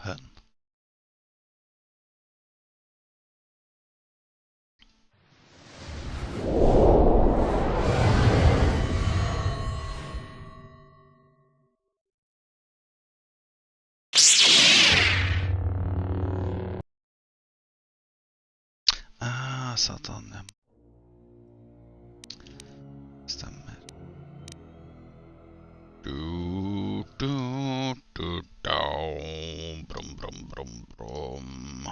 hen? Satan, ja. Stemmer. Brom, brom, brom, brom.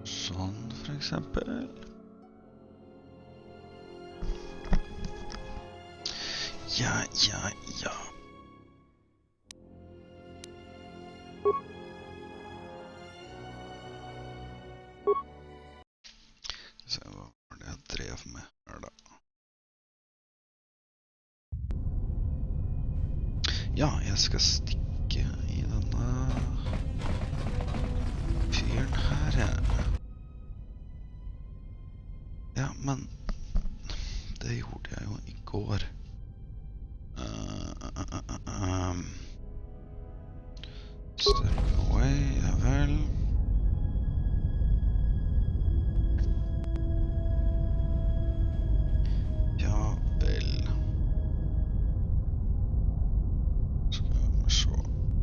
Sånn, for eksempel. Ja. Se hva var det jeg drev med her da. Ja, jeg skal stikke i denne fyren her. Ja, men det gjorde jeg jo i går. Step away, ja vel. Ja vel. Skal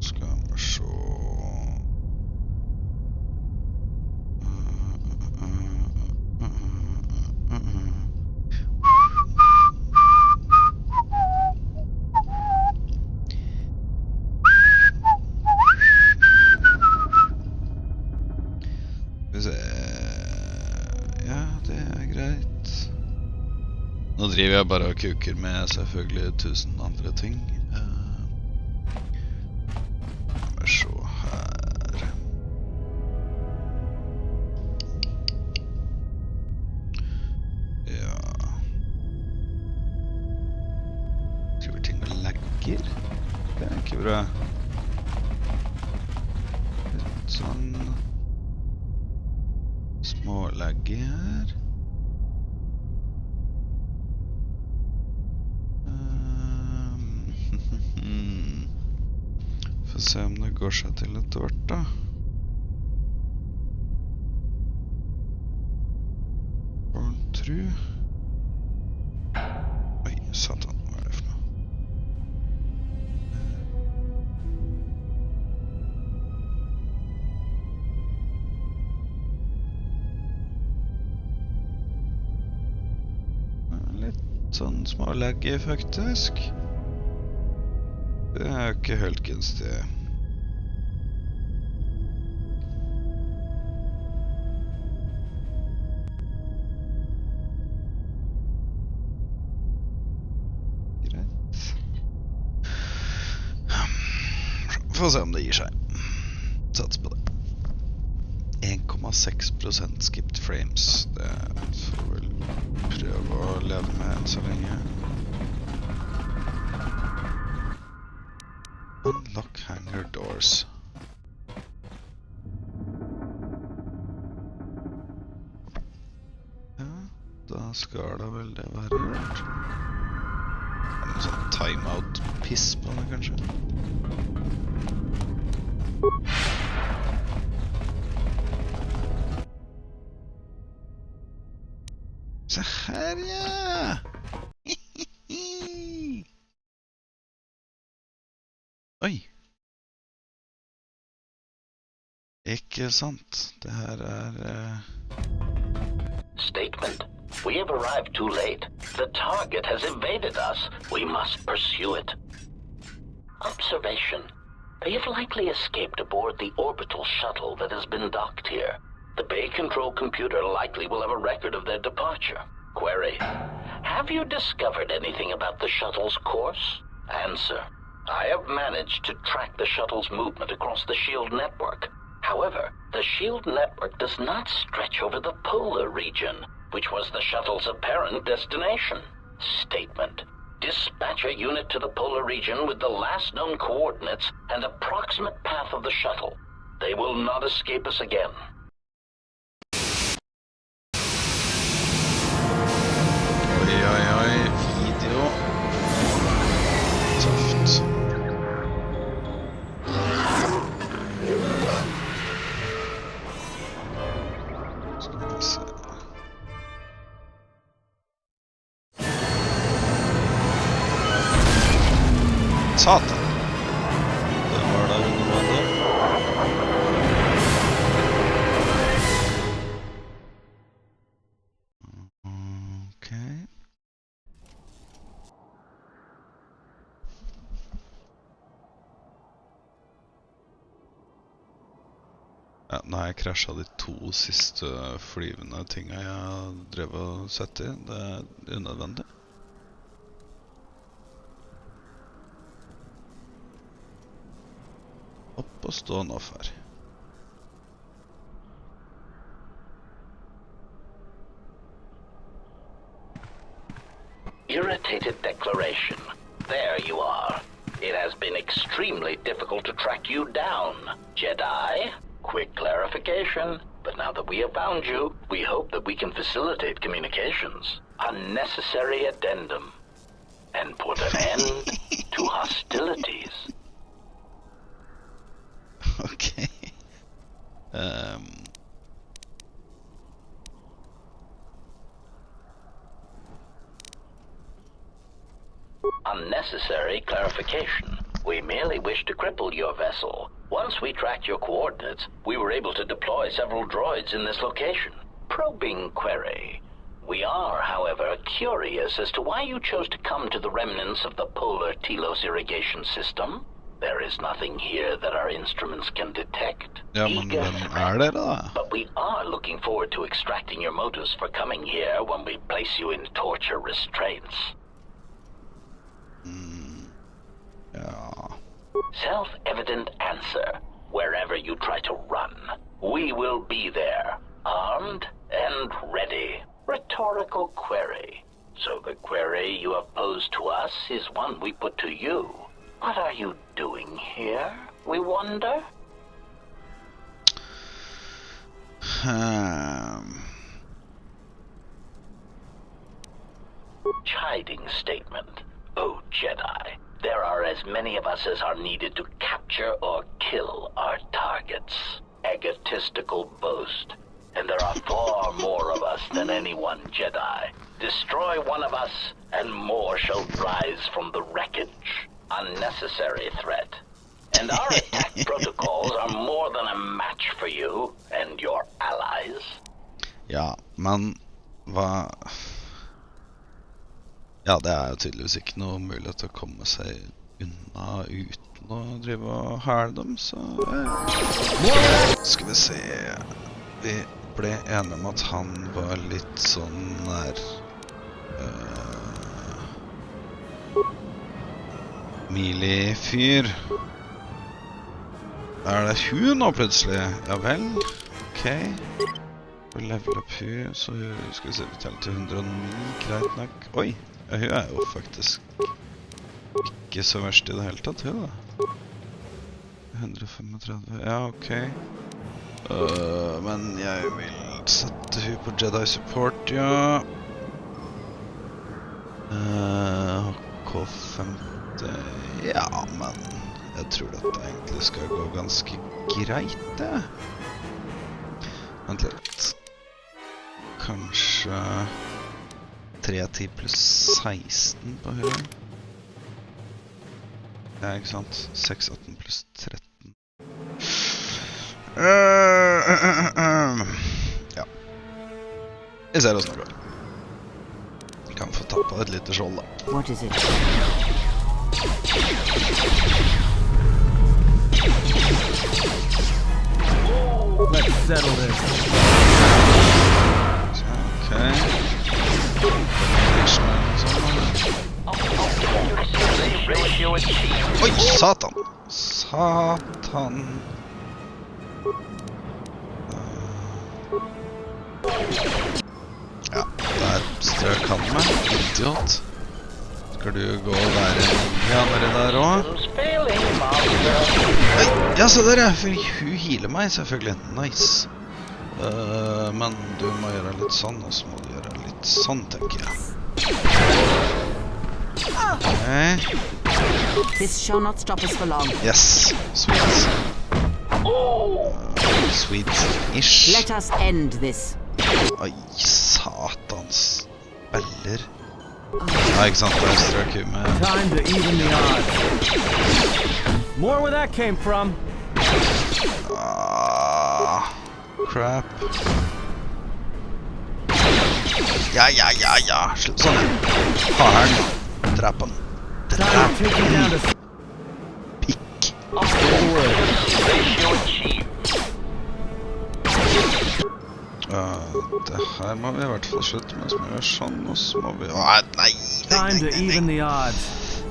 vi se. Ja, det er greit. Nå driver jeg bare og kuker med selvfølgelig 1000 andre ting. Se her. Ja. Skriver ting med lagger. Det er ikke bra. Litt sånn små lagger. Får se om det går seg til etter hvert da. Tru. Oi, satan, hva er det for noe? Litt sånn smålegge faktisk. Det er jo ikke helt gunstig. Greit. Få se om det gir seg. Sats på det. 1,6% skipped frames. Det får vel prøve å leve med enn så lenge. Unlock hangar doors. Ja, da skal da vel det være gjort. Er det en sånn timeout-piss på det, kanskje? Se her, ja! Oi! Ikke sant, det her Statement. We have arrived too late. The target has evaded us. We must pursue it. Observation. They have likely escaped aboard the orbital shuttle that has been docked here. The bay control computer likely will have a record of their departure. Query. Have you discovered anything about the shuttle's course? Answer. I have managed to track the shuttle's movement across the shield network. However, the shield network does not stretch over the polar region, which was the shuttle's apparent destination. Statement. Dispatch a unit to the polar region with the last known coordinates and approximate path of the shuttle. They will not escape us again. Oi, video. Tøft. Skal vi se. Satan. Det var der noe av det. Ja, nå har jeg krasjet de 2 siste flyvende tingene jeg drev og sett i. Det er unødvendig. Opp og stå nå for. Irritated declaration. There you are. It has been extremely difficult to track you down, Jedi. Quick clarification, but now that we have found you, we hope that we can facilitate communications. Unnecessary addendum. And put an end to hostilities. Okay. Unnecessary clarification. We merely wish to cripple your vessel. Once we tracked your coordinates, we were able to deploy several droids in this location. Probing query. We are, however, curious as to why you chose to come to the remnants of the polar Telos irrigation system. There is nothing here that our instruments can detect. Ja, men hvem det da? But we are looking forward to extracting your motives for coming here when we place you in torture restraints. Ja. Self-evident answer. Wherever you try to run, we will be there, armed and ready. Rhetorical query. So the query you have posed to us is one we put to you. What are you doing here, we wonder? Chiding statement. Oh, Jedi. There are as many of us as are needed to capture or kill our targets. Egotistical boast. And there are far more of us than any one Jedi. Destroy one of us, and more shall rise from the wreckage. Unnecessary threat. And our attack protocols are more than a match for you and your allies. Ja, men hva... Ja, det er jo tydeligvis ikke noe mulighet til å komme seg unna uten å drive og hæle dem, så... Skal vi se... Vi ble enige om at han var litt sånn nær... Melee-fyr. Er det hun nå plutselig? Ja vel, ok. Vi level up hun, så skal vi se, vi teller til 109, greit nok. Oi, ja, hun er jo faktisk ikke så verst i det hele tatt, hun da. 135, ja ok. Men jeg vil sette hun på Jedi Support, ja. K50, ja, men jeg tror dette egentlig skal gå ganske greit, det. Vent litt. Kanskje 310 pluss 16 på høyre. Ja, ikke sant? 618 pluss 13. Ja. Vi ser oss nå går. Vi kan få tatt på et lite skjold da. What is it? Let's settle this. Okay. Oi, satan! Satan! Ja, der strøk han meg. Idiot. Skal du gå der igjen, nede der også? Oi, ja, se der ja, for hun healer meg selvfølgelig, nice. Men du må gjøre litt sånn, og så må du gjøre litt sånn, tenker jeg. Okay. This shall not stop us for long. Yes, sweet. Sweet-ish. Let us end this. Oi, satans beller. Ja, ikke sant, der strøk hun med. Time to even the odds. More where that came from. Crap. Ja. Slutt sånn. Ha her nå. Drep han. Time to take you down to Pikk. Det her må vi i hvert fall slutte med, så må vi gjøre sånn, og så må vi... Nei. time to even the odds.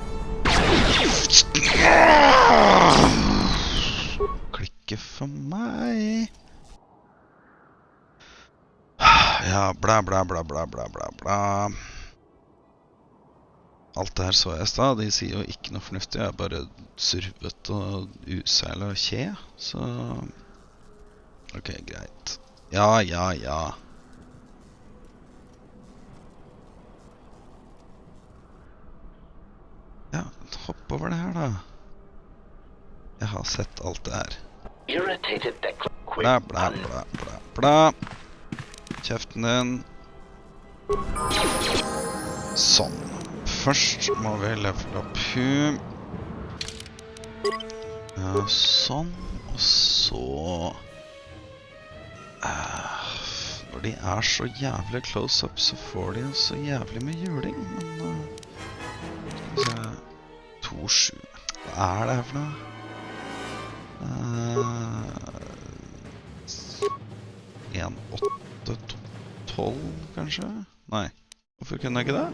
Klikke for meg. Ja, bla. Alt det her så jeg i sted, de sier jo ikke noe fornuftig, jeg er bare survet og useil og kje, så... Ok, greit. Ja. Ja, hopp over det her da. Jeg har sett alt det her. Bla. Kjeften din. Sånn. Først må vi levele opp hun. Sånn, og så... Når de er så jævlig close-up, så får de så jævlig med juling, men... Skal vi se... 2-7. Hva er det her for noe? 1-8-12, kanskje? Nei. Hvorfor kunne jeg ikke det?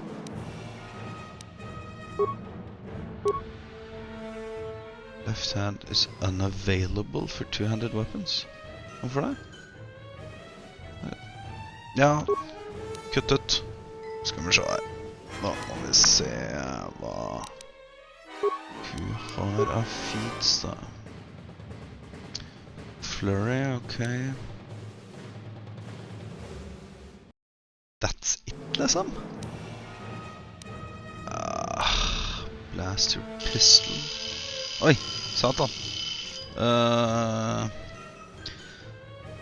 Left hand is unavailable for two-handed weapons. Hvorfor det? Ja, kuttet. Skal vi se her. Da må vi se hva hun har av feeds da. Flurry, ok. That's it, liksom. Blaster pistol. Oi, satan.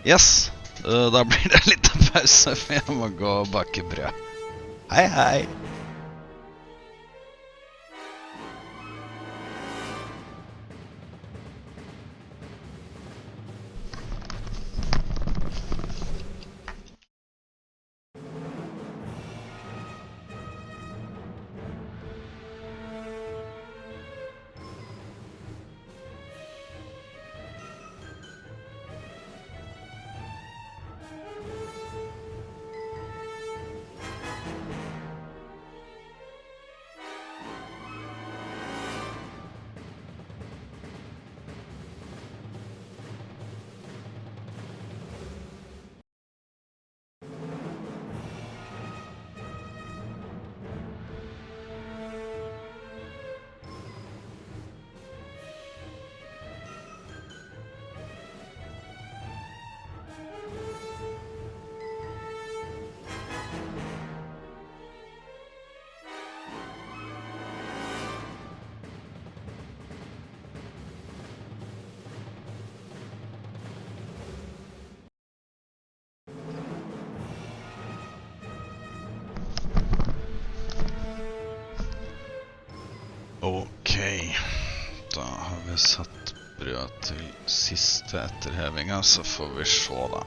Yes. Da blir det litt pause, for jeg må gå og bake brød. Hei. Ok, da har vi satt brød til siste etterhevinga, så får vi se da.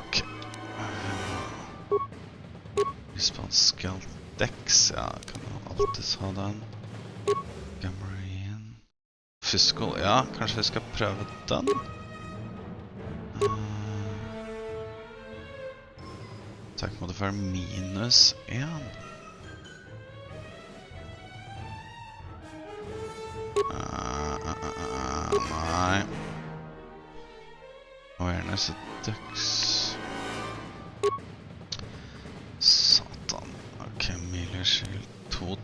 Ok. Response Dex, ja, kan jo alltid ha den. Gammarine. Fiscal, ja, kanskje vi skal prøve den? Attack modifier minus 1. Nei. Awareness of Dex.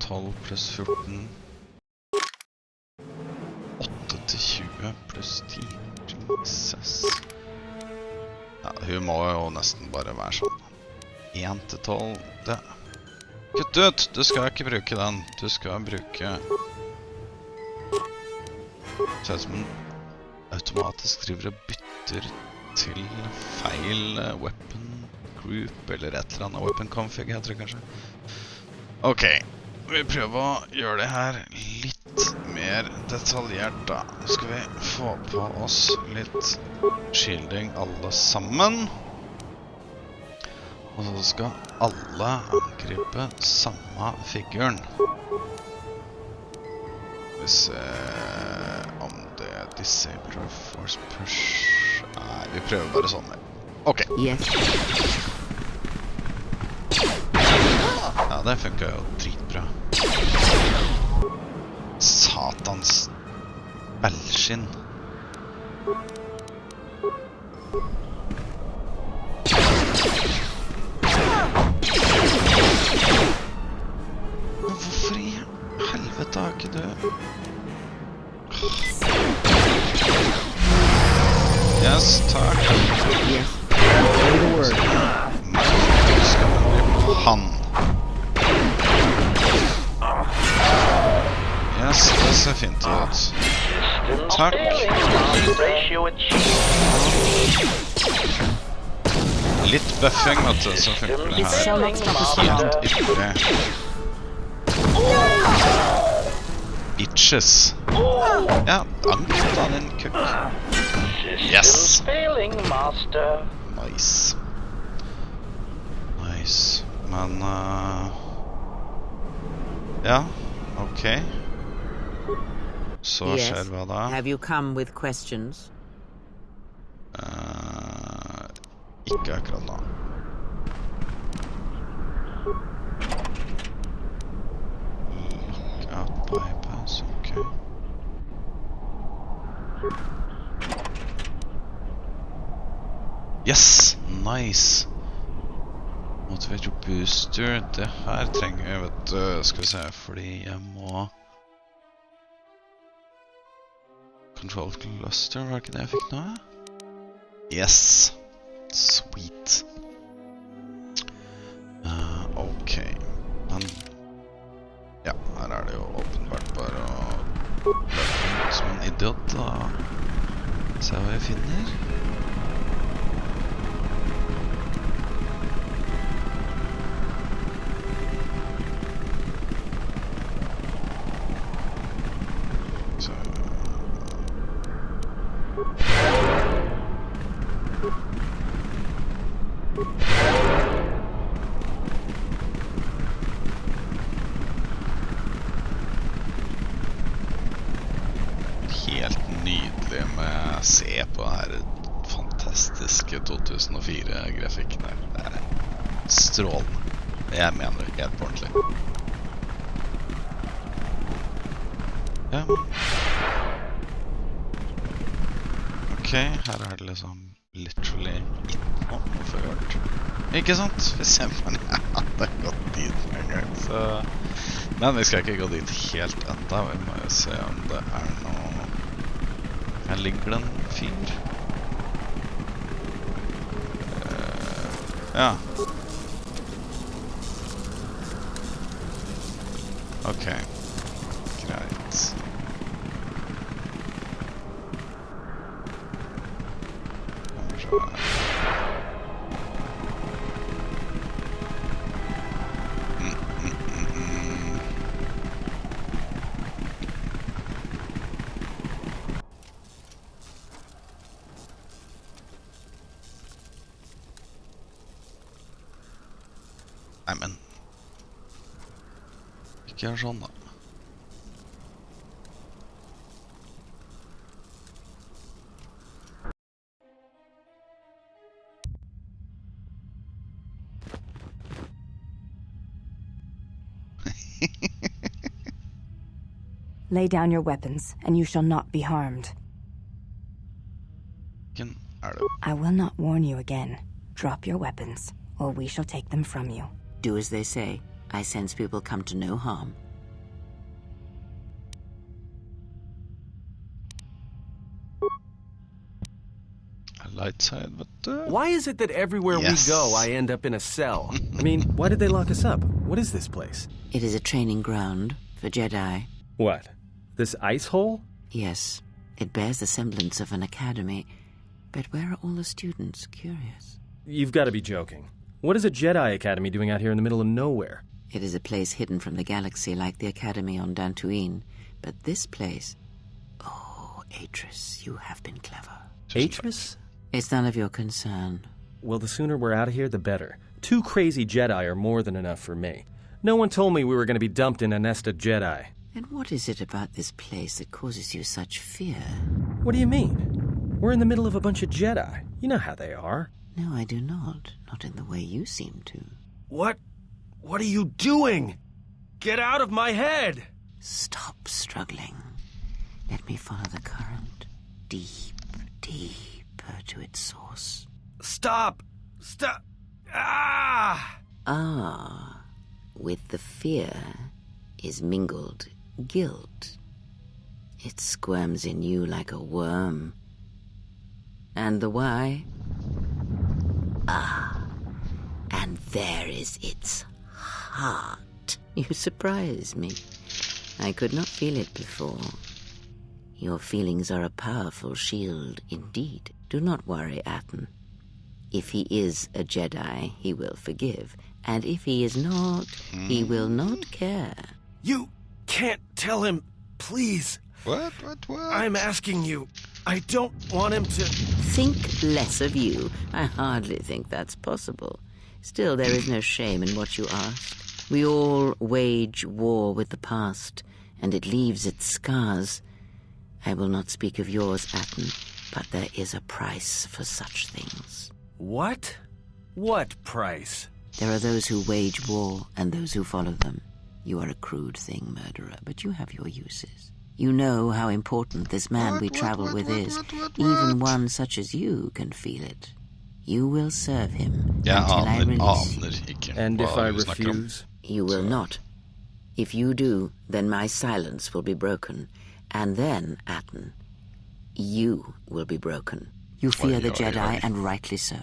12 pluss 14. 8 til 20 pluss 10. Jesus. Ja, hun må jo nesten bare være sånn. 1 til 12, det. Kutt ut! Du skal ikke bruke den. Du skal bruke... Det ser ut som den automatisk driver og bytter til feil weapon group, eller et eller annet weapon config, heter det kanskje. Ok, vi prøver å gjøre det her litt mer detaljert da. Nå skal vi få på oss litt shielding alle sammen. Og så skal alle angripe samme figuren. Vi ser om det disabler force push. Nei, vi prøver bare sånn. Ok. Yes. Ja, det funker jo dritbra. Satans bælskinn. Men hvorfor i helvete har ikke du... Yes, takk. Yes. Skal man bli på han. Yes, det ser fint ut. Takk. Litt buffing, vet du, så funker det her. Helt ypperlig. Itches. Ja, angrep da din kukk. Yes! Nice. Nice. Men... ja, ok. Så skjer hva da? Have you come with questions? Ikke akkurat nå. Lockout bypass, ok. Yes! Nice! Motivator booster, det her trenger jeg, vet du, skal vi se, fordi jeg må... Control cluster, var det ikke det jeg fikk nå? Yes! Sweet. Ok, men... Ja, her er det jo åpenbart bare å løpe som en idiot og se hva jeg finner. Helt nydelig med se på den fantastiske 2004-grafikken her. Det er strålende. Jeg mener det helt på ordentlig. Ja. Ok, her er det liksom literally ikke noe ført. Ikke sant? Vi ser på den. Jeg hadde gått dit med en gang, så... Men vi skal ikke gå dit helt enda. Vi må jo se om det er noe... Her ligger det en fyr. Ja. Ok. Greit. Nei, men ikke gjør sånn da. Lay down your weapons, and you shall not be harmed. I will not warn you again. Drop your weapons, or we shall take them from you. Do as they say. I sense people come to no harm. light side, but... Why is it that everywhere Yes. we go, I end up in a cell? I mean, why did they lock us up? What is this place? It is a training ground for Jedi. What? This ice hole? Yes, it bears the semblance of an academy. But where are all the students? Curious. You've got to be joking. What is a Jedi Academy doing out here in the middle of nowhere? It is a place hidden from the galaxy like the academy on Dantooine. But this place... Oh, Atris, you have been clever. Atris? It's none of your concern. Well, the sooner we're out of here, the better. 2 crazy Jedi are more than enough for me. No one told me we were going to be dumped in a nest of Jedi. And what is it about this place that causes you such fear? What do you mean? We're in the middle of a bunch of Jedi. You know how they are. No, I do not. Not in the way you seem to. What are you doing? Get out of my head! Stop struggling. Let me follow the current. Deeper to its source. Stop! Ah! Ah, with the fear is mingled guilt. It squirms in you like a worm. And the why? Ah, and there is its heart. You surprise me. I could not feel it before. Your feelings are a powerful shield indeed. Do not worry, Atten. If he is a Jedi, he will forgive. And if he is not, he will not care. You can't tell him, please. What? I'm asking you. I don't want him to... Think less of you. I hardly think that's possible. Still, there is no shame in what you ask. We all wage war with the past, and it leaves its scars. I will not speak of yours, Atten, but there is a price for such things. What? What price? There are those who wage war and those who follow them. You are a crude thing, murderer, but you have your uses. You know how important this man we travel with is. Even one such as you can feel it. You will serve him until I release you. And if I refuse? You will not. If you do, then my silence will be broken. And then, Atten, you will be broken. You fear the Jedi, and rightly so.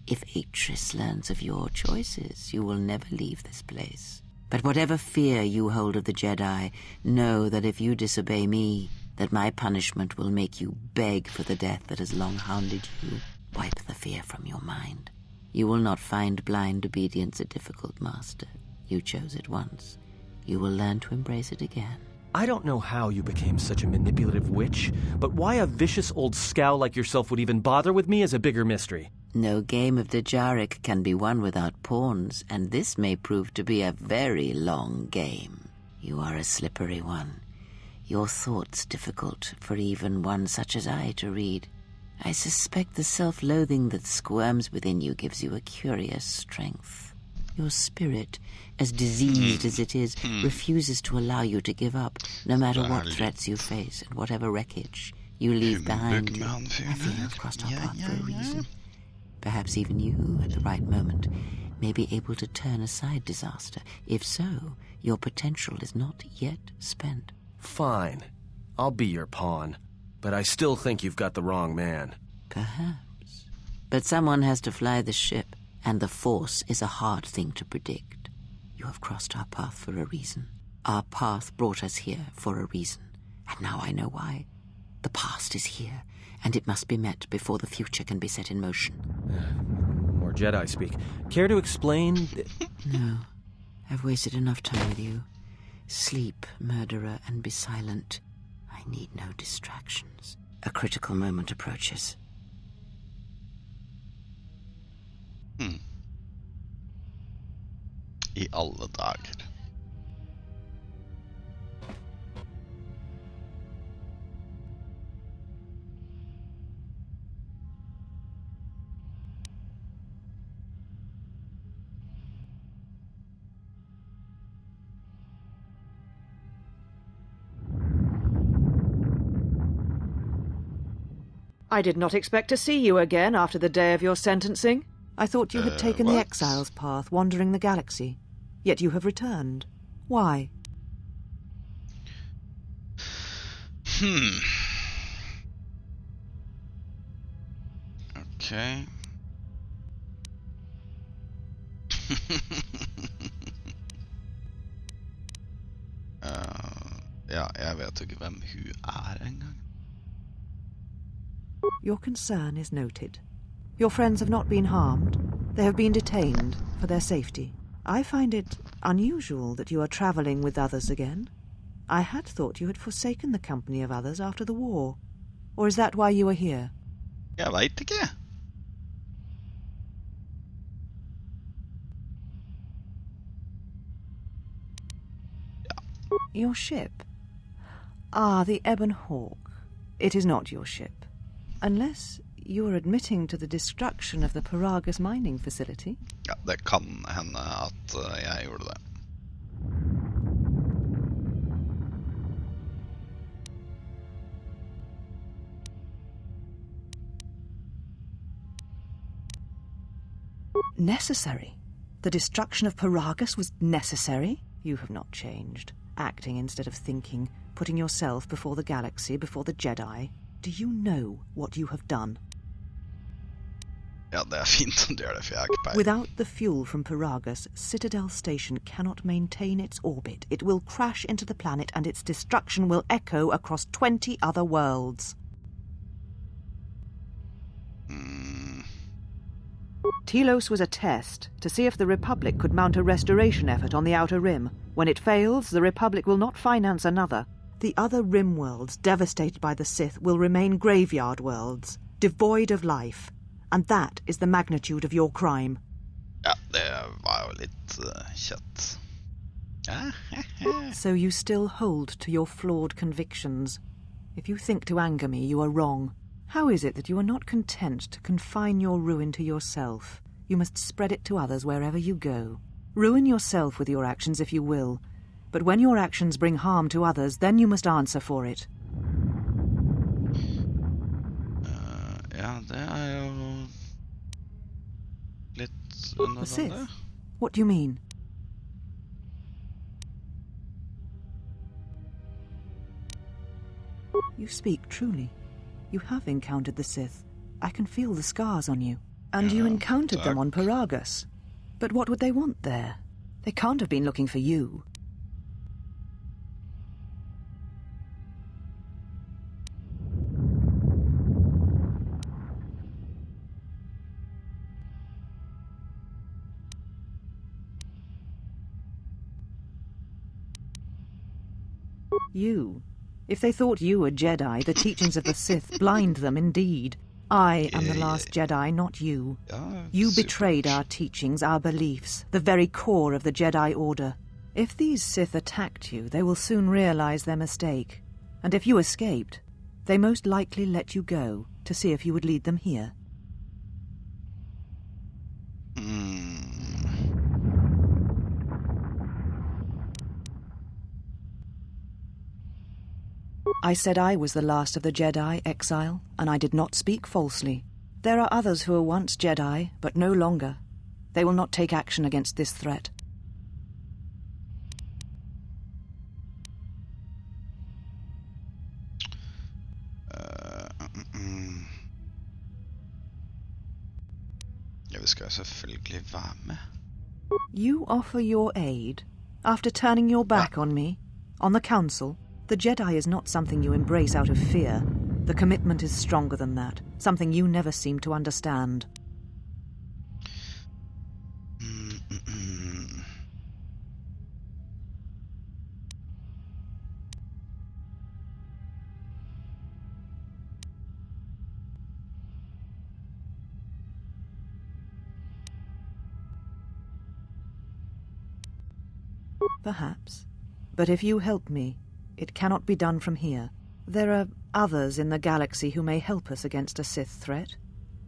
If Atris learns of your choices, you will never leave this place. But whatever fear you hold of the Jedi, know that if you disobey me, that my punishment will make you beg for the death that has long hounded you. Wipe the fear from your mind. You will not find blind obedience a difficult master. You chose it once. You will learn to embrace it again. I don't know how you became such a manipulative witch, but why a vicious old scow like yourself would even bother with me is a bigger mystery. No game of Dajaric can be won without pawns, and this may prove to be a very long game. You are a slippery one. Your thoughts difficult for even one such as I to read. I suspect the self-loathing that squirms within you gives you a curious strength. Your spirit, as diseased as it is, refuses to allow you to give up, no matter what threats you face and whatever wreckage you leave behind you. I feel you've crossed our path for a reason. Perhaps even you, at the right moment, may be able to turn aside disaster. If so, your potential is not yet spent. Fine. I'll be your pawn. But I still think you've got the wrong man. Perhaps. But someone has to fly the ship, and the Force is a hard thing to predict. You have crossed our path for a reason. Our path brought us here for a reason. And now I know why. The past is here, and it must be met before the future can be set in motion. More Jedi speak. Care to explain? No. I've wasted enough time with you. Sleep, murderer, and be silent. I need no distractions. A critical moment approaches. I alle dager. I did not expect to see you again after the day of your sentencing. I thought you had taken the what? exile's path, wandering the galaxy. Yet you have returned. Why? Okej. Ja, jeg vet ikke hvem hun engang. Your concern is noted. Your friends have not been harmed. They have been detained for their safety. I find it unusual that you are travelling with others again. I had thought you had forsaken the company of others after the war. Or is that why you are here? Jeg vet ikke. Your ship? Ah, the Ebon Hawk. It is not your ship. Unless you are admitting to the destruction of the Paragus mining facility. Ja, det kan hende at jeg gjorde det. Necessary? The destruction of Paragus was necessary? You have not changed. Acting instead of thinking, putting yourself before the galaxy, before the Jedi. Do you know what you have done? Ja, det fint om du gjør det, for jeg ikke peiling. Without the fuel from Paragus, Citadel Station cannot maintain its orbit. It will crash into the planet and its destruction will echo across 20 other worlds. Telos was a test to see if the Republic could mount a restoration effort on the Outer Rim. When it fails, the Republic will not finance another. The other Rim worlds devastated by the Sith will remain graveyard worlds, devoid of life. And that is the magnitude of your crime. Ja, det var jo litt kjett. So you still hold to your flawed convictions. If you think to anger me, you are wrong. How is it that you are not content to confine your ruin to yourself? You must spread it to others wherever you go. Ruin yourself with your actions if you will, but when your actions bring harm to others, then you must answer for it. Ja, det jo litt The underlig. Sith? What do you mean? You speak truly. You have encountered the Sith. I can feel the scars on you. And you encountered them on Paragus. But what would they want there? They can't have been looking for you. You. If they thought you were Jedi, the teachings of the Sith blind them indeed. I am the last Jedi, not you. You betrayed our teachings, our beliefs, the very core of the Jedi Order. If these Sith attacked you, they will soon realize their mistake. And if you escaped, they most likely let you go to see if you would lead them here. I said I was the last of the Jedi, Exile, and I did not speak falsely. There are others who were once Jedi, but no longer. They will not take action against this threat. Ja, vi skal selvfølgelig være med. You offer your aid after turning your back on me, on the Council. The Jedi is not something you embrace out of fear. The commitment is stronger than that, something you never seem to understand. Perhaps. But if you help me, it cannot be done from here. There are others in the galaxy who may help us against a Sith threat.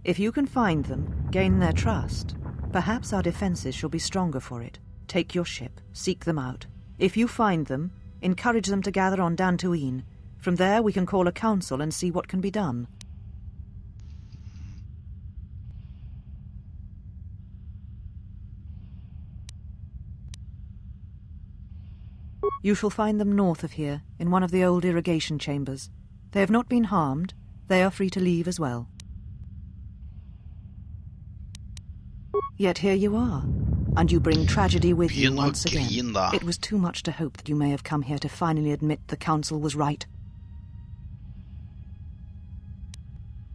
If you can find them, gain their trust, perhaps our defenses shall be stronger for it. Take your ship, seek them out. If you find them, encourage them to gather on Dantooine. From there we can call a council and see what can be done. You shall find them north of here, in one of the old irrigation chambers. They have not been harmed. They are free to leave as well. Yet here you are, and you bring tragedy with you Begynn å once again. grine, da. It was too much to hope that you may have come here to finally admit the council was right.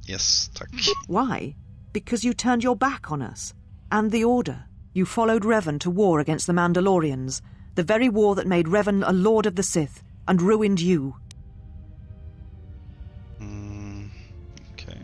Yes, takk. Why? Because you turned your back on us. And the Order. You followed Revan to war against the Mandalorians, the very war that made Revan a Lord of the Sith, and ruined you. Okay.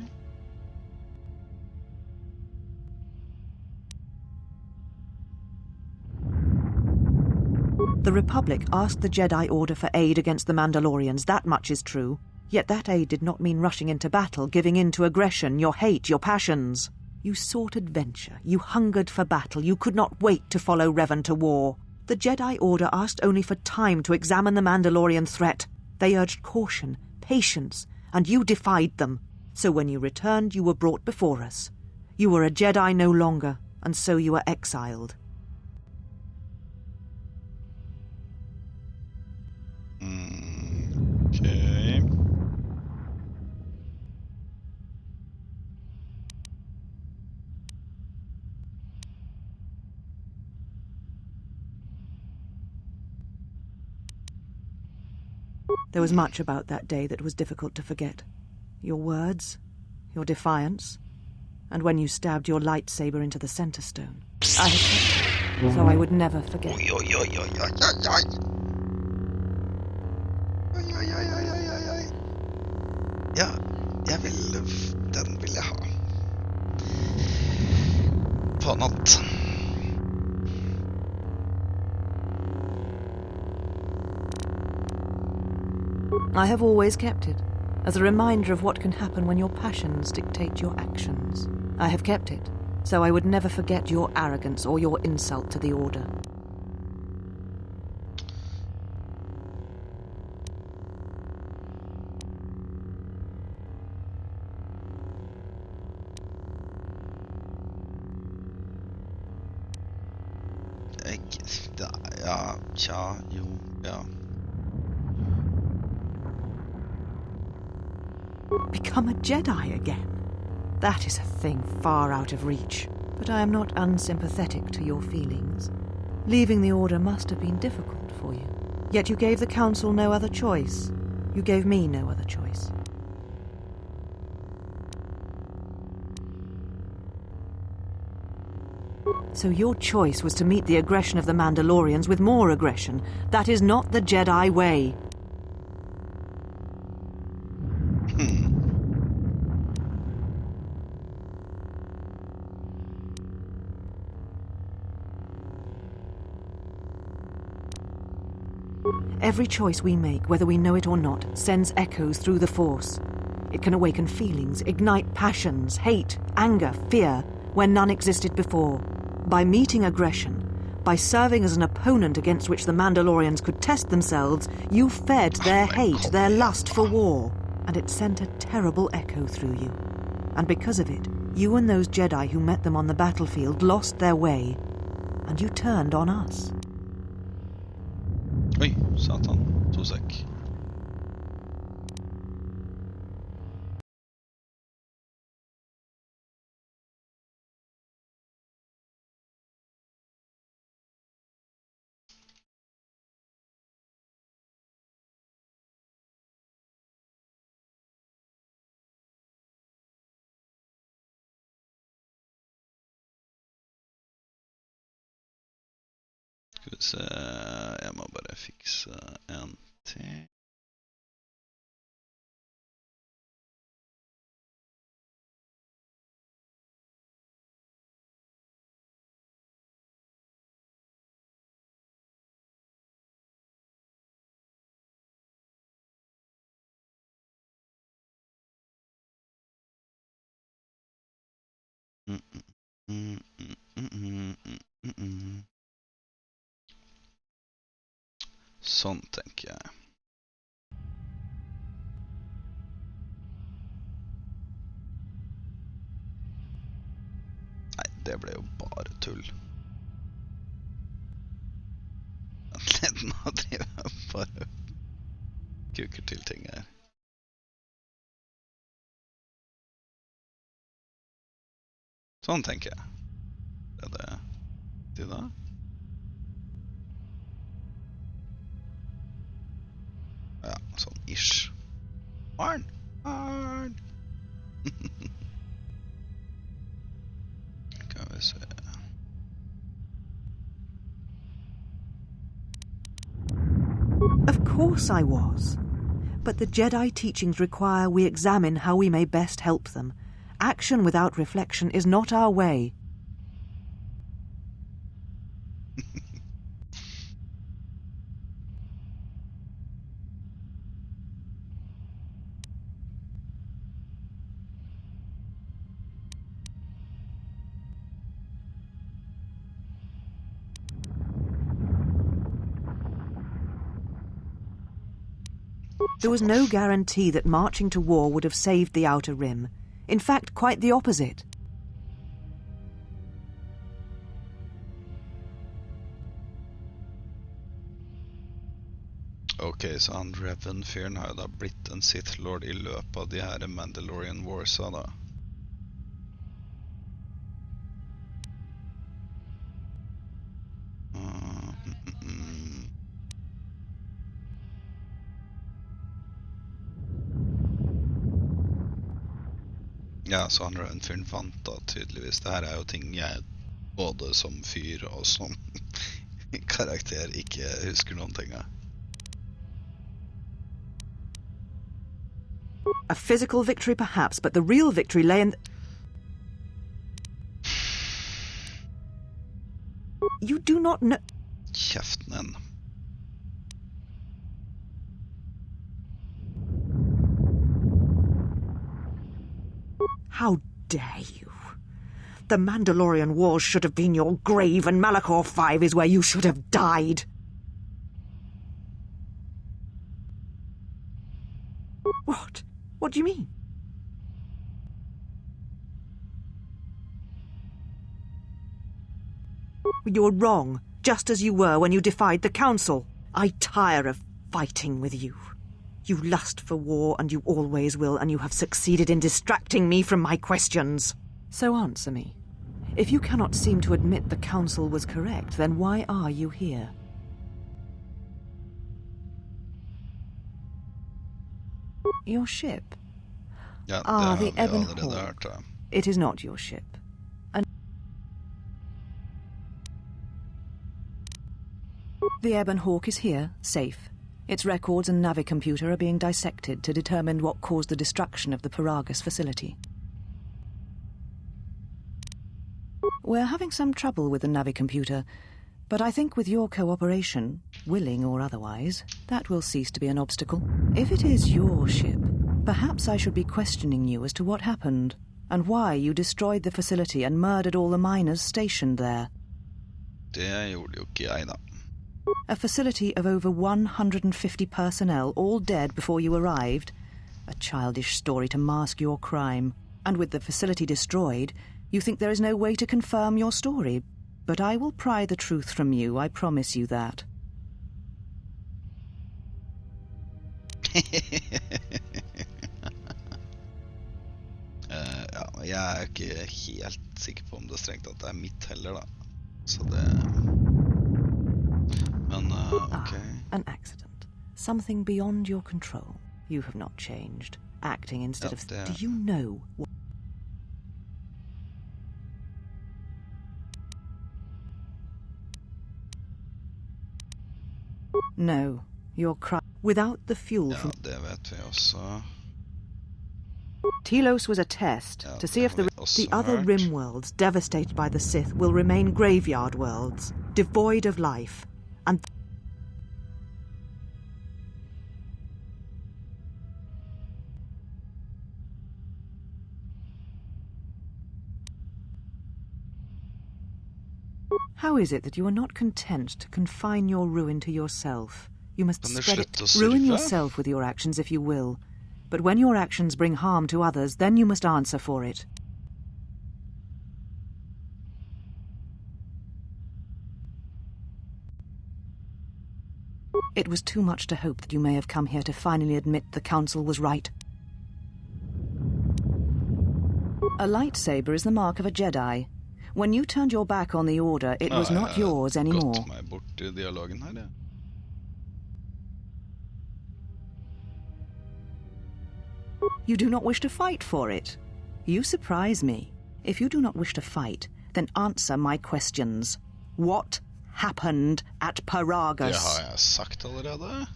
The Republic asked the Jedi Order for aid against the Mandalorians, that much is true. Yet that aid did not mean rushing into battle, giving in to aggression, your hate, your passions. You sought adventure, you hungered for battle, you could not wait to follow Revan to war. The Jedi Order asked only for time to examine the Mandalorian threat. They urged caution, patience, and you defied them. So when you returned, you were brought before us. You were a Jedi no longer, and so you were exiled. Okay. There was much about that day that was difficult to forget. Your words, your defiance, and when you stabbed your lightsaber into the center stone. I had kept it, so I would never forget. Oi, oi, oi, oi, oi, oi, oi. Oi, oi, oi, oi, oi, oi, oi. Ja, den vill jag ha. På något. I have always kept it, as a reminder of what can happen when your passions dictate your actions. I have kept it, so I would never forget your arrogance or your insult to the Order. Ja, tja, jo, ja. Become a Jedi again? That is a thing far out of reach. But I am not unsympathetic to your feelings. Leaving the Order must have been difficult for you. Yet you gave the Council no other choice. You gave me no other choice. So your choice was to meet the aggression of the Mandalorians with more aggression. That is not the Jedi way. Every choice we make, whether we know it or not, sends echoes through the Force. It can awaken feelings, ignite passions, hate, anger, fear, where none existed before. By meeting aggression, by serving as an opponent against which the Mandalorians could test themselves, you fed their hate, their lust for war. And it sent a terrible echo through you. And because of it, you and those Jedi who met them on the battlefield lost their way. And you turned on us. Oj, satan. 2 sek. Ska vi se, jag må bara fixa en till. Sånt tänker jag. Nej, det blev ju bara tull. Äntligen hade jag bara kuker till ting här. Sånt tänker jag. det til da? Ja, sånn ish. Arn! Kan vi se. Of course I was. But the Jedi teachings require we examine how we may best help them. Action without reflection is not our way. There was no guarantee that marching to war would have saved the Outer Rim. In fact, quite the opposite. Ok, så han Revan-fyren har jo da blitt en Sith Lord i løpet av de her Mandalorian Warsa da. Ja, så han Revan-fyren vant da tydeligvis. Det her er jo ting jeg både som fyr og som karakter ikke husker noen ting av. A physical victory perhaps, but the real victory lay in... You do not know... Kjeften din. How dare you? The Mandalorian Wars should have been your grave, and Malachor 5 is where you should have died. What? What do you mean? You were wrong, just as you were when you defied the Council. I tire of fighting with you. You lust for war, and you always will, and you have succeeded in distracting me from my questions. So answer me. If you cannot seem to admit the Council was correct, then why are you here? Your ship? Ja, the det har vi Ebon allerede Hawk. hørt da. It is not your ship. The Ebon Hawk is here, safe. Its records and navicomputer are being dissected to determine what caused the destruction of the Paragus facility. We're having some trouble with the navicomputer, but I think with your cooperation, willing or otherwise, that will cease to be an obstacle. If it is your ship, perhaps I should be questioning you as to what happened, and why you destroyed the facility and murdered all the miners stationed there. Det gjorde jo ikke jeg da. A facility of over 150 personnel, all dead before you arrived. A childish story to mask your crime. And with the facility destroyed, you think there is no way to confirm your story. But I will pry the truth from you, I promise you that. Ja, jeg er ikke helt sikker på om det strengt at det er mitt heller da. Så det... Men, okay. An accident. Something beyond your control. You have not changed. Acting instead of... Do you know what... No, your cry... Without the fuel from... Ja, det vet vi også. Telos was a test to see if the other rim worlds devastated by the Sith will remain graveyard worlds, devoid of life. And how is it that you are not content to confine your ruin to yourself? You must spread it. Ruin yourself with your actions if you will. But when your actions bring harm to others, then you must answer for it. It was too much to hope that you may have come here to finally admit the Council was right. A lightsaber is the mark of a Jedi. When you turned your back on the Order, it was not yours anymore. Gått meg bort I dialogen her, ja. You do not wish to fight for it. You surprise me. If you do not wish to fight, then answer my questions. What happened at Paragus? Det har jeg sagt allerede.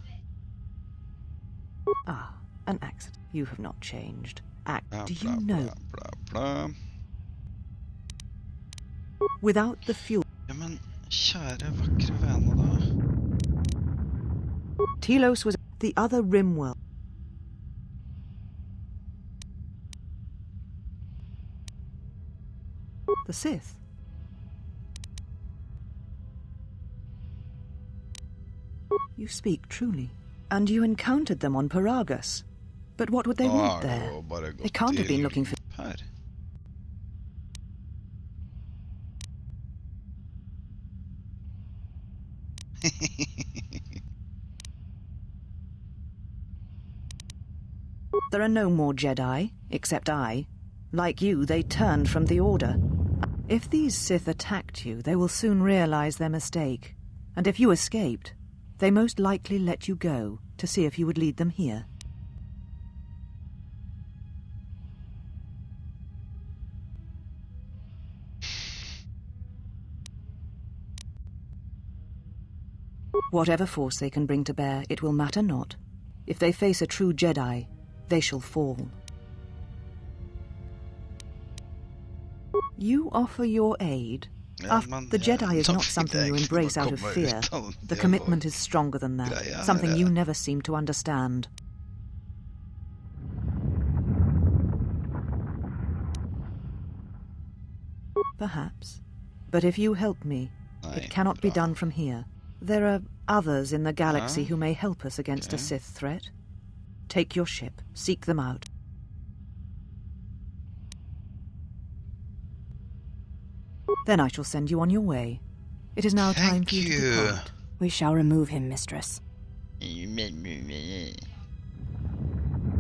Ah, an accident. You have not changed. Bla, Do bla, you know? bla, bla. Without the fuel... Ja, men kjære vakre vene da. Telos was the other Rimworld. The Sith. You speak truly. And you encountered them on Paragus. But what would they want there? They can't have been looking for... Her. There are no more Jedi, except I. Like you, they turned from the Order. If these Sith attacked you, they will soon realize their mistake. And if you escaped, they most likely let you go to see if you would lead them here. Whatever force they can bring to bear, it will matter not. If they face a true Jedi, they shall fall. You offer your aid. The Jedi is not something you embrace out of fear. The commitment is stronger than that, something you never seem to understand. Perhaps. But if you help me, it cannot be done from here. There are others in the galaxy who may help us against a Sith threat. Take your ship, seek them out. Then I shall send you on your way. It is now time for you to depart. We shall remove him, mistress.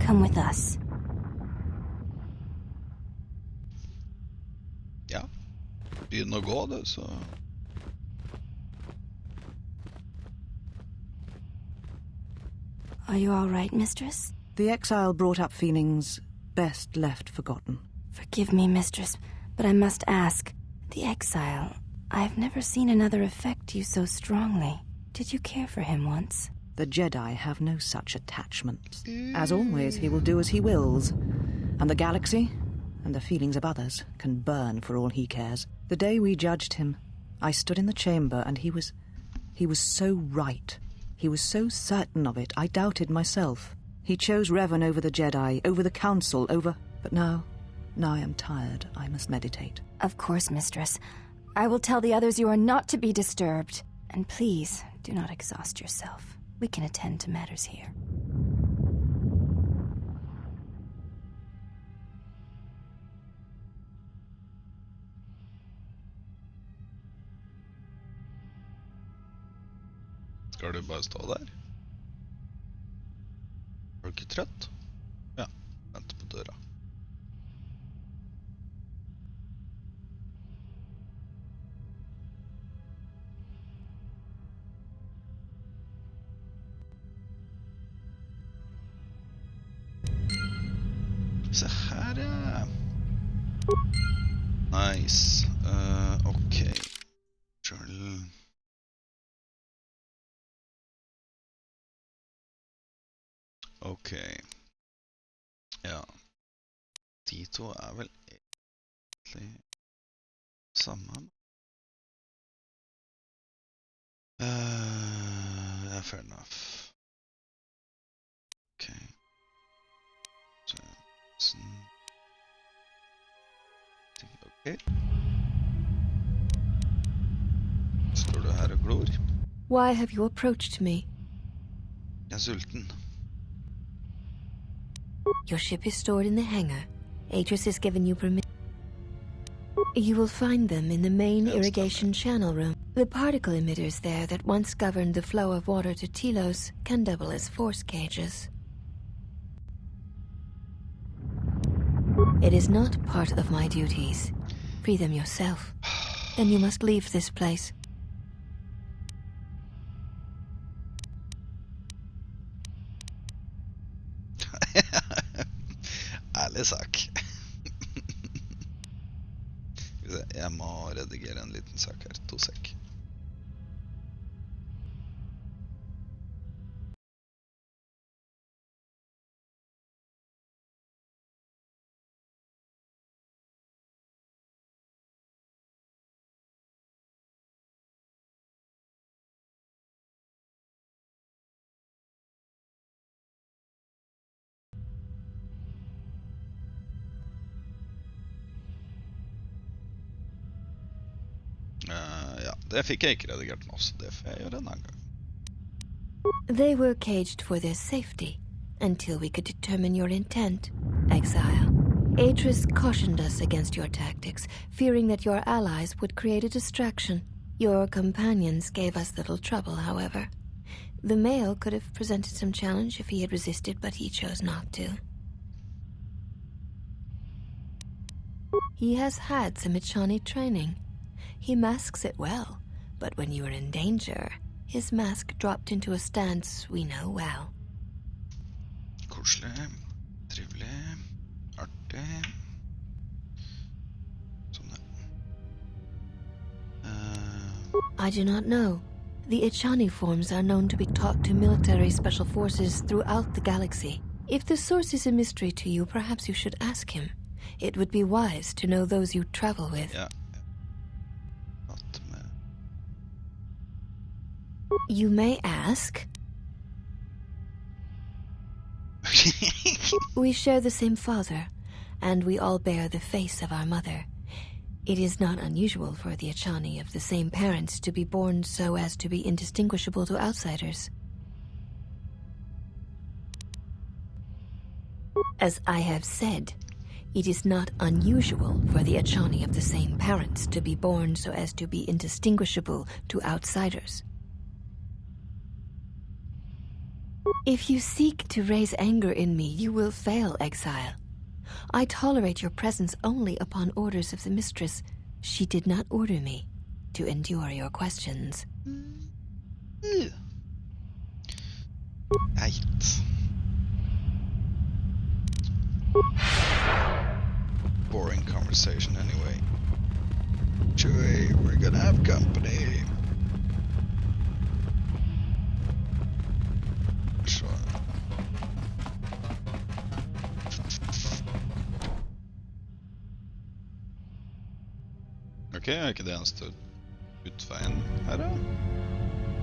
Come with us. Ja. Begynn å gå det, så... Are you all right, mistress? The exile brought up feelings best left forgotten. Forgive me, mistress, but I must ask. The exile, I've never seen another affect you so strongly. Did you care for him once? The Jedi have no such attachments. As always, he will do as he wills. And the galaxy, and the feelings of others, can burn for all he cares. The day we judged him, I stood in the chamber and he was so right. He was so certain of it, I doubted myself. He chose Revan over the Jedi, over the Council, over... But now I am tired. I must meditate. Of course, mistress. I will tell the others you are not to be disturbed. And please, do not exhaust yourself. We can attend to matters here. Skal du bare stå der? Er du ikke trøtt? Ja, vent på døra. Se her, ja. Nice. Ok. Journal. Ok. Ja. De to er vel egentlig samme. Ja, fair enough. Ok. Ok. Står du her og glor? Why have you approached me? Jeg er sulten. Your ship is stored in the hangar. Atris has given you permission. You will find them in the main irrigation channel room. The particle emitters there that once governed the flow of water to Telos can double as force cages. It is not part of my duties. Free them yourself. Then you must leave this place. Ærlig sak. Jeg må redigere en liten sak her. 2 sek. Ja, det fikk jeg ikke redigert nå, så det får jeg gjøre en annen gang. They were caged for their safety until we could determine your intent, exile. Atris cautioned us against your tactics, fearing that your allies would create a distraction. Your companions gave us little trouble, however. The male could have presented some challenge if he had resisted, but he chose not to. He has had some Echani training. He masks it well, but when you are in danger, his mask dropped into a stance we know well. Koselig, trivelig, artig. Sånn det. I do not know. The Echani forms are known to be taught to military special forces throughout the galaxy. If the source is a mystery to you, perhaps you should ask him. It would be wise to know those you travel with. Ja. You may ask. We share the same father, and we all bear the face of our mother. It is not unusual for the Echani of the same parents to be born so as to be indistinguishable to outsiders. As I have said, it is not unusual for the Echani of the same parents to be born so as to be indistinguishable to outsiders. If you seek to raise anger in me, you will fail, exile. I tolerate your presence only upon orders of the mistress. She did not order me to endure your questions. Right. Boring conversation anyway. Chewie, we're gonna have company. Så. Ok, ikke det eneste utveien her da?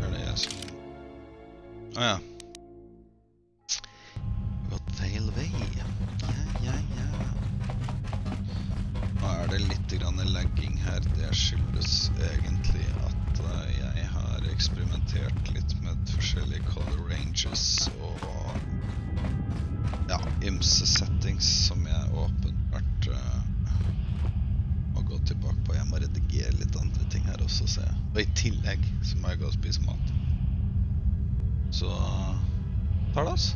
Det jeg som... Ja. Gått feil vei. Ja. Nå det litt grann lagging her. Det skyldes egentlig at jeg har eksperimentert litt med forskjellige color ranges og ja, ymse settings som jeg åpenbart må gå tilbake på. Jeg må redigere litt andre ting her også, ser jeg. Og i tillegg så må jeg gå og spise mat. Så tar det oss.